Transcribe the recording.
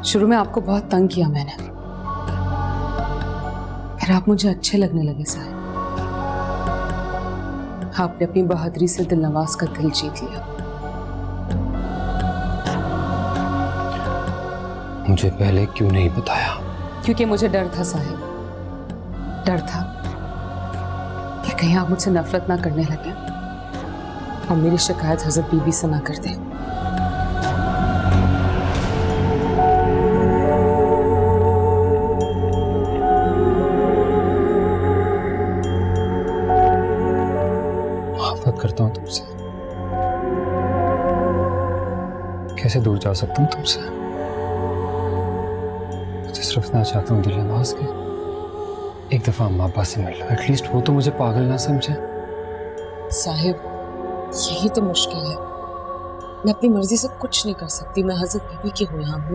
शुरू में आपको बहुत तंग किया मैंने, फिर आप मुझे अच्छे लगने लगे साहिब। आपने अपनी बहादुरी से दिलनवाज का दिल जीत लिया। मुझे पहले क्यों नहीं बताया? क्योंकि मुझे डर था साहिब, डर था कि कहीं आप मुझसे नफरत ना करने लगे और मेरी शिकायत हजरत बीबी से ना कर दें। मोहब्बत करता हूँ तुमसे, कैसे दूर जा सकता हूँ तुमसे? मुझे सिर्फ ना चाहता हूँ दिलनवाज के एक दफा अम्मा अब्बा से मिल लो, एटलीस्ट वो तो मुझे पागल ना समझे। साहिब यही तो मुश्किल है, मैं अपनी मर्जी से कुछ नहीं कर सकती। मैं हजरत बीबी की गुलाम हूँ।